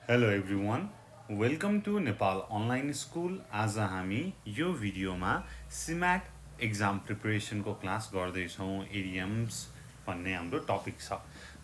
Hello everyone. Welcome to Nepal Online School. आज हामी यो भिडियोमा CMAT एक्जाम प्रिपरेसनको क्लास गर्दैछौँ. इडियम्स भन्ने हाम्रो टपिक छ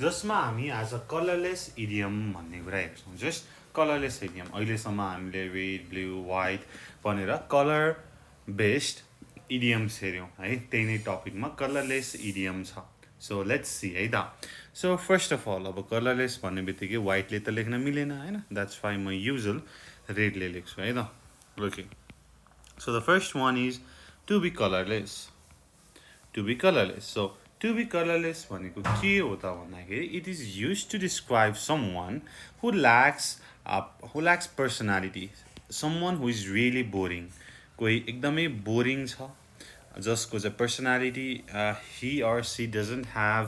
जसमा हामी आज कलरलेस इडियम भन्ने कुरा हेर्छौँ. Just colourless idiom. अहिलेसम्म हामीले रेड, ब्लू, वाइट भनेर कलर बेस्ड इडियम्स हेऱ्यौँ है. त्यही नै टपिकमा कलरलेस इडियम छ. सो लेट्स सी है त. सो फर्स्ट अफ अल अब कलरलेस भन्ने बित्तिकै वाइटले त लेख्न मिलेन होइन. द्याट्स वाइ म युजल रेडले लेख्छु है त. Okay. So the first one is to be colourless. To be colourless. So to be colourless भनेको के हो त भन्दाखेरि it is use to describe someone who lacks personality. Someone who is really boring. कोही एकदमै boring छ जसको चाहिँ personality he or she doesn't have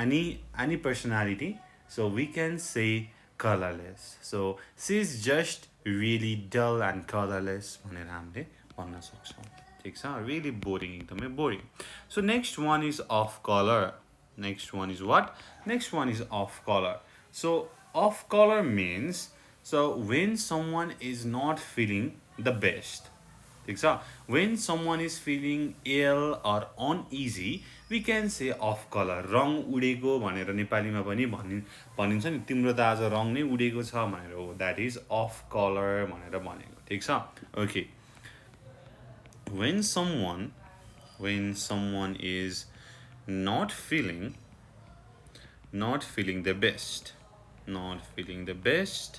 any personality, so we can say colorless. So she is just really dull and colorless भनेर हामीले भन्न सक्छौँ. ठिक छ. रियली बोरिङ, एकदमै boring. So next one is off colour. Next one is what? Next one is off colour. So off colour means so when someone is not feeling the best. ठिक छ. When someone is feeling ill or uneasy, we can say off color. रङ उडेको भनेर नेपालीमा पनि भनिन्छ नि. तिम्रो त आज रङ नै उडेको छ भनेर. हो, द्याट इज अफ कलर भनेर भनेको. ठिक छ. Okay. When someone is not feeling the best, not feeling the best,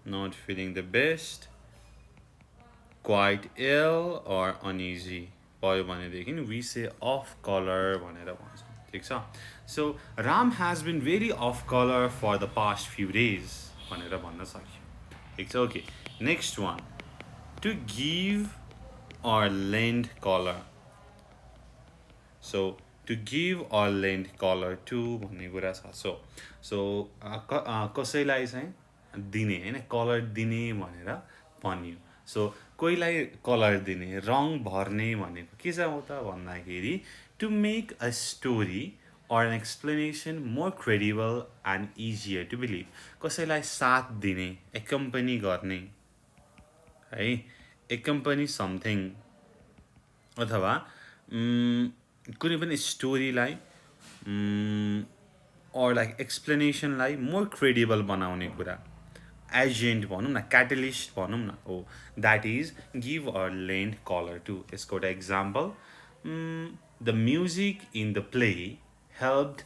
not feeling the best, quite ill or uneasy भयो भनेदेखि we say off color भनेर भन्छौँ. ठिक छ. So Ram has been very off color for the past few days भनेर भन्न सक्यो. ठिक छ. Okay. Next one to give or lend color. So to give or lend color to भन्ने कुरा छ. So कसैलाई चाहिँ दिने होइन, कलर दिने भनेर भनियो. सो कोहीलाई कलर दिने, रङ भर्ने भनेको के चाहिँ हो त भन्दाखेरि to make a story or an explanation more credible and easier to believe. कसैलाई साथ दिने, एक्कम्पनी गर्ने है, एक्कम्पनी समथिङ, अथवा कुनै पनि स्टोरीलाई or लाइक एक्सप्लेनेसनलाई मोर क्रेडिबल बनाउने कुरा. एजेन्ट भनौँ न, क्याटलिस्ट भनौँ न. हो, that is give or lend colour to. यसको एउटा example, the music in the play helped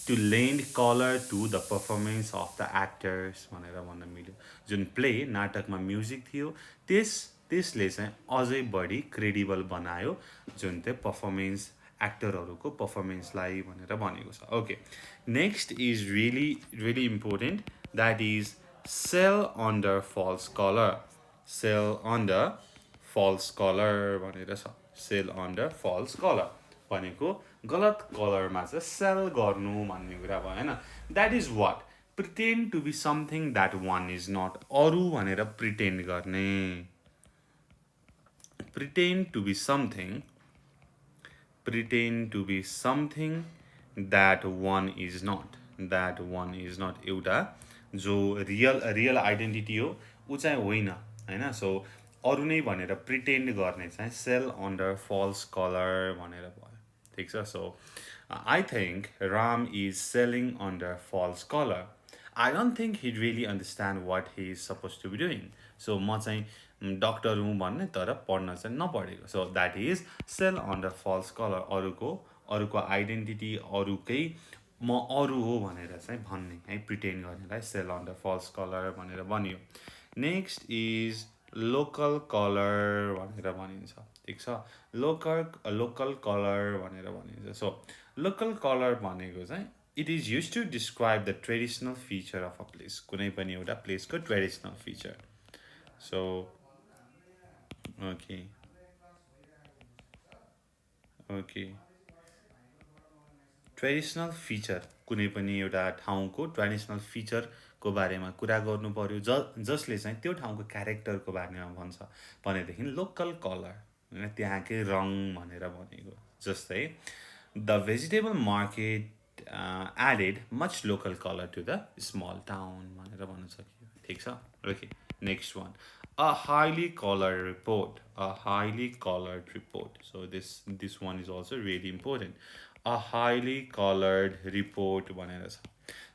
to lend colour to the performance of the actors भनेर भन्न मिल्यो. जुन प्ले, नाटकमा म्युजिक थियो त्यसले चाहिँ अझै बढी क्रेडिबल बनायो जुन चाहिँ पर्फर्मेन्स, एक्टरहरूको पर्फर्मेन्सलाई भनेर भनेको छ. Okay. Next is really important. That is sell under false color. Sell under false color भनेर छ. Sell under false color भनेको गलत कलरमा चाहिँ सेल गर्नु भन्ने कुरा भयो होइन. That is what? Pretend to be something that one is not. अरू भनेर प्रिटेन्ड गर्ने. Pretend to be something that one is not. That one is not एउटा जो रियल आइडेन्टिटी हो ऊ चाहिँ होइन होइन. सो अरू नै भनेर प्रिटेन्ड गर्ने चाहिँ सेल अन्डर फल्स कलर भनेर भयो. ठिक छ. So I think Ram is sailing under false colour. I don't think he really understand what he is suppose to be doing. सो म चाहिँ डक्टर हुँ भन्ने तर पढ्न चाहिँ नपढेको. So that is sail under false colour. अरूको आइडेन्टिटी, अरूकै म अरू हो भनेर चाहिँ भन्ने है, प्रिटेन्ड गर्नेलाई सेल अन्डर फल्स कलर भनेर भनियो. नेक्स्ट इज लोकल कलर भनेर भनिन्छ. ठिक छ. लोकल कलर भनेर भनिन्छ. सो लोकल कलर भनेको चाहिँ it is use to describe the traditional feature of a place. कुनै पनि एउटा प्लेसको traditional feature. So okay. Traditional feature, कुनै पनि एउटा ठाउँको ट्रेडिसनल फिचरको बारेमा कुरा गर्नु पर्यो जसले चाहिँ त्यो ठाउँको क्यारेक्टरको बारेमा भन्छ भनेदेखि लोकल कलर होइन, त्यहाँकै रङ भनेर भनेको. जस्तै the vegetable market added much local color to the small town भनेर भन्न सकियो ठीक छ okay next one a highly colored report a highly colored report so this one is also really important a highly colored report भनेर छ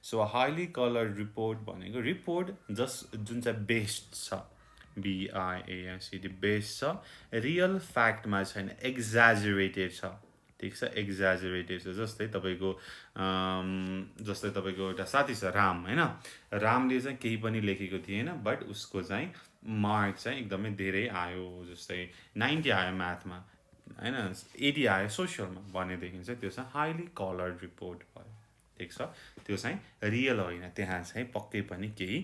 so a highly colored report भनेको report just जुन चाहिँ based छ BIASED based छ real fact मा छैन exaggerated छ ठीक छ एक्जाजरेटेड छ जस्तै तपाईको एउटा साथी छ राम हैन रामले चाहिँ केही पनि लेखेको थिएन बट उसको चाहिँ मार्क चाहिँ एकदमै धेरै आयो जस्तै 90 आयो म्याथमा हैन 80 आयो सोशलमा भनेदेखि चाहिँ त्यो चाहिँ हाइली कलर्ड रिपोर्ट भयो ठीक छ त्यो चाहिँ रियल होइन त्यहाँ चाहिँ पक्कै पनि केही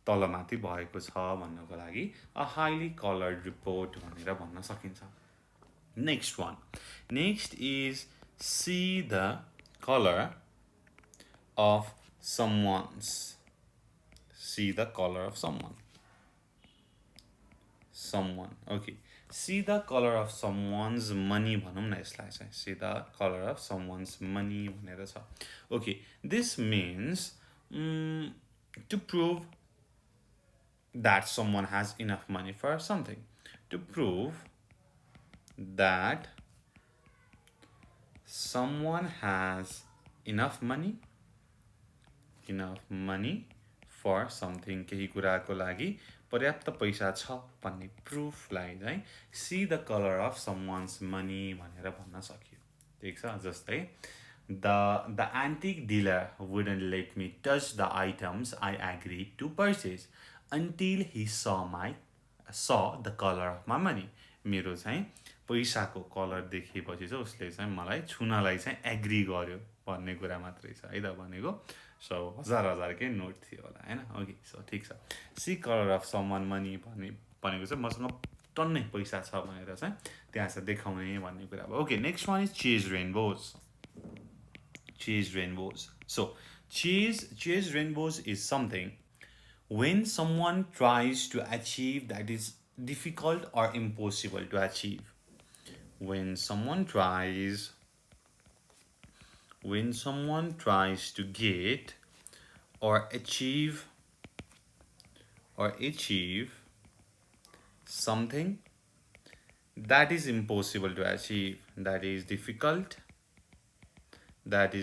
तलमाथि भएको छ भन्नको लागि अ हाइली कलर्ड रिपोर्ट भनेर भन्न सकिन्छ Next one. Next is see the color of someone's. See the color of someone. Someone. Okay. See the color of someone's money भनौँ न यसलाई चाहिँ see the color of someone's money भनेर छ okay this means to prove that someone has enough money for something to prove that someone has enough money for something केही कुराको लागि पर्याप्त पैसा छ भन्ने प्रुफलाई चाहिँ see the color of someone's money भनेर भन्न सकियो ठीक छ जस्तै the antique dealer wouldn't let me touch the items I agreed to purchase until he saw the color of my money मेरो चाहिँ पैसाको कलर देखेपछि चाहिँ उसले चाहिँ मलाई छुनलाई चाहिँ एग्री गर्यो भन्ने कुरा मात्रै छ है त भनेको सो हजार नोट थियो होला हैन ओके सो ठीक छ see colour of someone money चाहिँ मसँग टन्नै पैसा छ भनेर चाहिँ त्यहाँ चाहिँ देखाउने भन्ने कुरा भयो okay next one is chase rainbows so chase rainbows is something when someone tries to achieve that is difficult or impossible to achieve when someone tries to get or achieve something that is impossible to achieve that is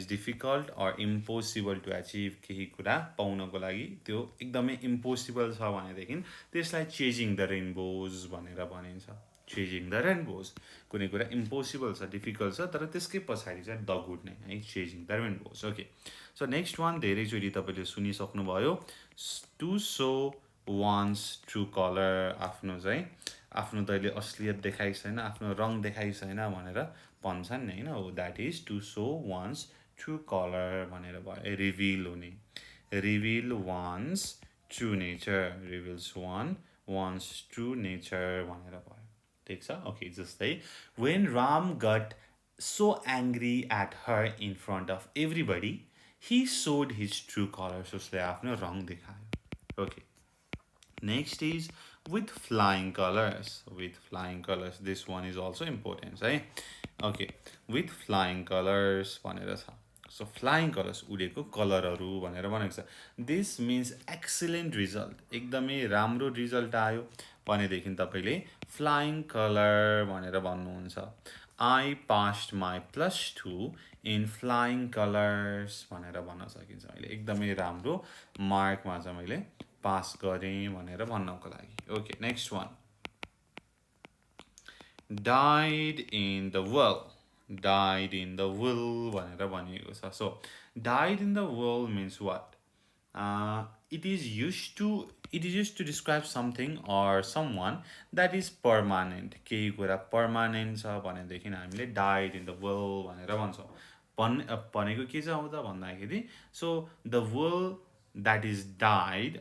difficult or impossible to achieve केही कुरा पाउनको लागि त्यो एकदमै impossible छ भनेदेखि त्यसलाई chasing the rainbows भनेर भनिन्छ चेजिङ द रेनबोज कुनै कुरा इम्पोसिबल छ डिफिकल्ट छ तर त्यसकै पछाडि चाहिँ द गुड नै है chasing the rainbows okay so next one धेरैचोटि तपाईँले सुनिसक्नुभयो to show one's true colour आफ्नो तैँले असलियत देखाइ छैन आफ्नो रङ देखाइ छैन भनेर भन्छन् नि होइन हो that is to show one's true colour भनेर भयो रिभिल हुने reveal one's true nature reveals one's true nature भनेर भयो ठिक छ ओके जस्तै when Ram got so angry at her in front of everybody he showed his true colours उसले आफ्नो रङ देखायो okay next is with flying colors this one is also important right okay with flying colors भनेर छ so flying colors उडेको कलरहरू भनेर भनेको छ this means excellent result एकदमै राम्रो रिजल्ट आयो भनेदेखि तपाईले flying color भनेर भन्नुहुन्छ I passed my +2 in flying colors भनेर भन्न सकिन्छ अहिले एकदमै राम्रो मार्कमा चाहिँ मैले पास गरेँ भनेर भन्नको लागि okay next one died in the well भनेर भनिएको छ so died in the well means what it is used to describe something or someone that is permanent केही कुरा permanent छ भनेदेखि हामीले died in the well भनेर भन्छौँ भनेको के छ त भन्दाखेरि so the well that is died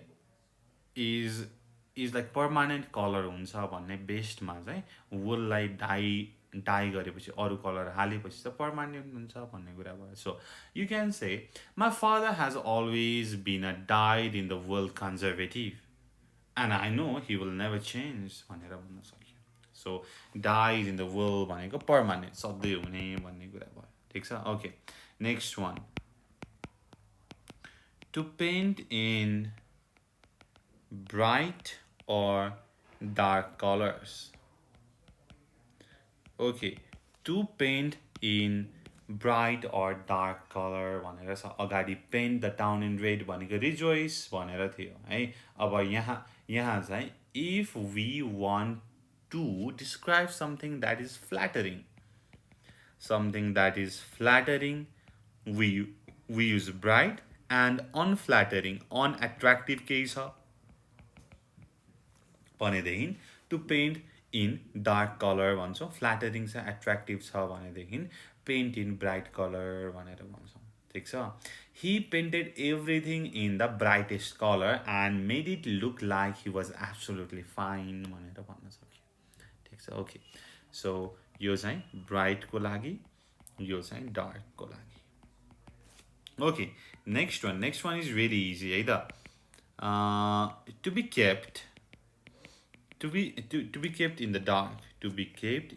is like permanent color हुन्छ भन्ने बेस्टमा चाहिँ वुललाई डाई गरेपछि अरू कलर हालेपछि चाहिँ पर्मानेन्ट हुन्छ भन्ने कुरा भयो so you can say my father has always been a dyed in the wool conservative and I know he will never change भनेर भन्न सकियो so dyed in the wool भनेको पर्मानेन्ट सधैँ हुने भन्ने कुरा भयो ठिक छ okay next one To paint in bright or dark colors. Okay, to paint in bright or dark color भनेर छ अगाडि paint the town in red भनेको rejoice भनेर थियो है अब यहाँ चाहिँ if we want to describe something that is flattering we use bright and unflattering unattractive केही छ भनेदेखि to paint in dark color भन्छौँ फ्ल्याटरिङ छ एट्र्याक्टिभ छ भनेदेखि पेन्ट इन ब्राइट कलर भनेर भन्छौँ ठिक छ he painted everything in the brightest color and made it look like he was absolutely fine भनेर भन्न सक्यो ठिक छ ओके सो यो चाहिँ ब्राइटको लागि यो चाहिँ डार्कको लागि okay next one is very easy है त to be kept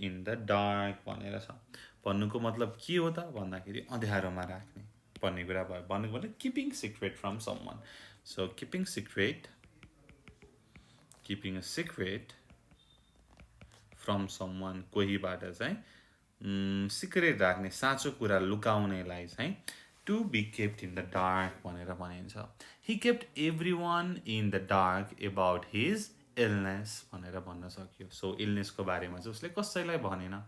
in the dark भनेर छ भन्नुको मतलब के हो त भन्दाखेरि अँध्यारोमा राख्ने भन्ने कुरा भयो भन्नुको मतलब keeping secret from someone so keeping a secret from someone कोहीबाट चाहिँ सिक्रेट राख्ने साँचो कुरा लुकाउनेलाई चाहिँ to be kept in the dark भनेर भनिन्छ he kept everyone in the dark about his illness भनेर भन्न सक्यो सो इलनेसको बारेमा चाहिँ उसले कसैलाई भनेन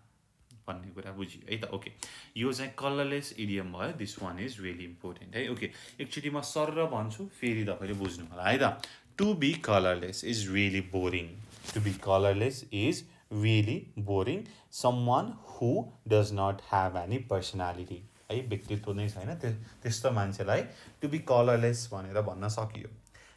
भन्ने कुरा बुझियो है त ओके यो चाहिँ कलरलेस इडियम भयो this one is really important है ओके एकचोटि म सरर भन्छु फेरि तपाईँले बुझ्नु होला है त to be colourless is really boring someone who does not have any personality है व्यक्तित्व नै छैन त्यस्तो मान्छेलाई टु बी कलरलेस भनेर भन्न सकियो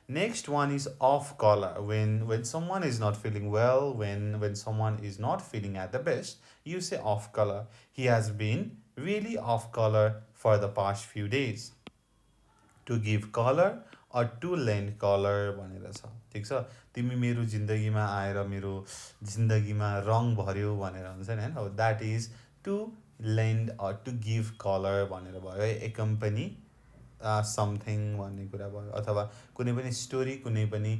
Next one is off color. When someone is not feeling well, when someone is not feeling at the best, you say off color. He has been really off color for the past few days. To give color or to lend color भनेर छ ठिक छ तिमी मेरो जिन्दगीमा आएर मेरो जिन्दगीमा रङ भर्यो भनेर हुन्छ नि हैन that is to lend or to give color भनेर भयो accompany समथिङ भन्ने कुरा भयो अथवा कुनै पनि स्टोरी कुनै पनि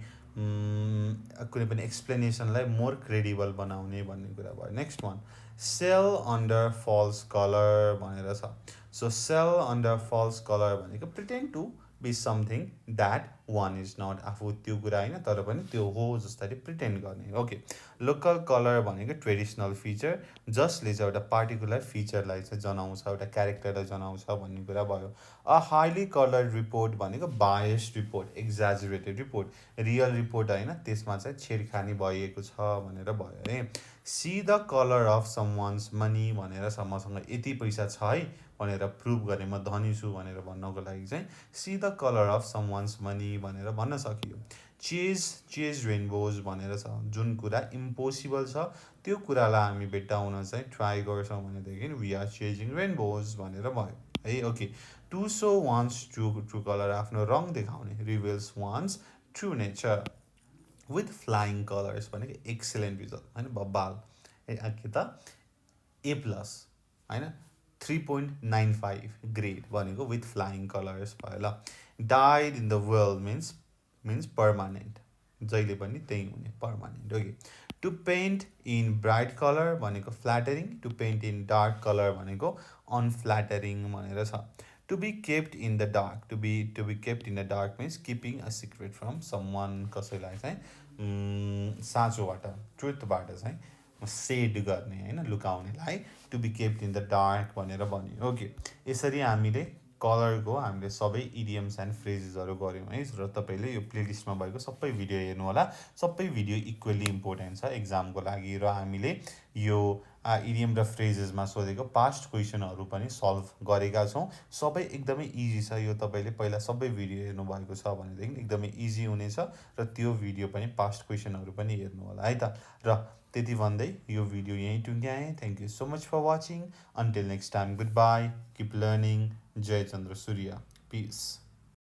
एक्सप्लेनेसनलाई मोर क्रेडिबल बनाउने भन्ने कुरा भयो next one sail under false colour भनेर छ so sail under false colour भनेको pretend to be something that one is not आफू त्यो कुरा होइन तर पनि त्यो हो जस्तै प्रिटेन्ड गर्ने ओके लोकल कलर भनेको ट्रेडिसनल फिचर जसले चाहिँ एउटा पार्टिकुलर फिचरलाई चाहिँ जनाउँछ एउटा क्यारेक्टरलाई जनाउँछ भन्ने कुरा भयो अ हाइली कलर्ड रिपोर्ट भनेको biased report exaggerated report real report होइन त्यसमा चाहिँ छेडखानी भइएको छ भनेर भयो है see the colour of someone's money भनेर मसँग यति पैसा छ है भनेर प्रुभ गरेँ म धनी छु भनेर भन्नको लागि चाहिँ see the colour of someone's money भनेर भन्न सकियो चेज रेनबोज भनेर छ जुन कुरा इम्पोसिबल छ त्यो कुरालाई हामी भेट्टाउन चाहिँ ट्राई गर्छौँ भनेदेखि वी आर चेजिङ रेनबोज भनेर भयो है okay to show one's true colour आफ्नो रङ देखाउने reveals one's true nature with flying colours भनेको एक्सिलेन्ट रिजल्ट होइन बब्बाल के त ए प्लस होइन 3.95 ग्रेड भनेको विथ फ्लाइङ कलर्स भयो ल dyed in the wool means permanent जहिले पनि त्यही हुने permanent okay to paint in bright colour भनेको flattering to paint in dark colour भनेको अनफ्ल्याटरिङ भनेर छ to be kept in the dark to be kept in the dark means keeping a secret from someone कसैलाई चाहिँ साँचोबाट ट्रुथबाट चाहिँ सेड गर्ने होइन लुकाउनेलाई to be kept in the dark भनेर भन्यो ओके यसरी हामीले कलरको हामीले सबै इडियम्स एन्ड फ्रेजेसहरू गऱ्यौँ है र तपाईँले यो प्लेलिस्टमा भएको सबै भिडियो हेर्नु होला सबै भिडियो इक्वली इम्पोर्टेन्ट छ एक्जामको लागि र हामीले यो इडियम र फ्रेजेसमा सोधेको पास्ट क्वेसनहरू पनि सल्भ गरेका छौँ सबै एकदमै इजी छ यो तपाईँले पहिला सबै भिडियो हेर्नुभएको छ भनेदेखि एकदमै इजी हुनेछ र त्यो भिडियो पनि पास्ट क्वेसनहरू पनि हेर्नु होला है त र त्यति भन्दै यो भिडियो यहीँ टुङ्ग्याएँ thank you so much for watching until next time goodbye keep learning जय चन्द्र सूर्य पिस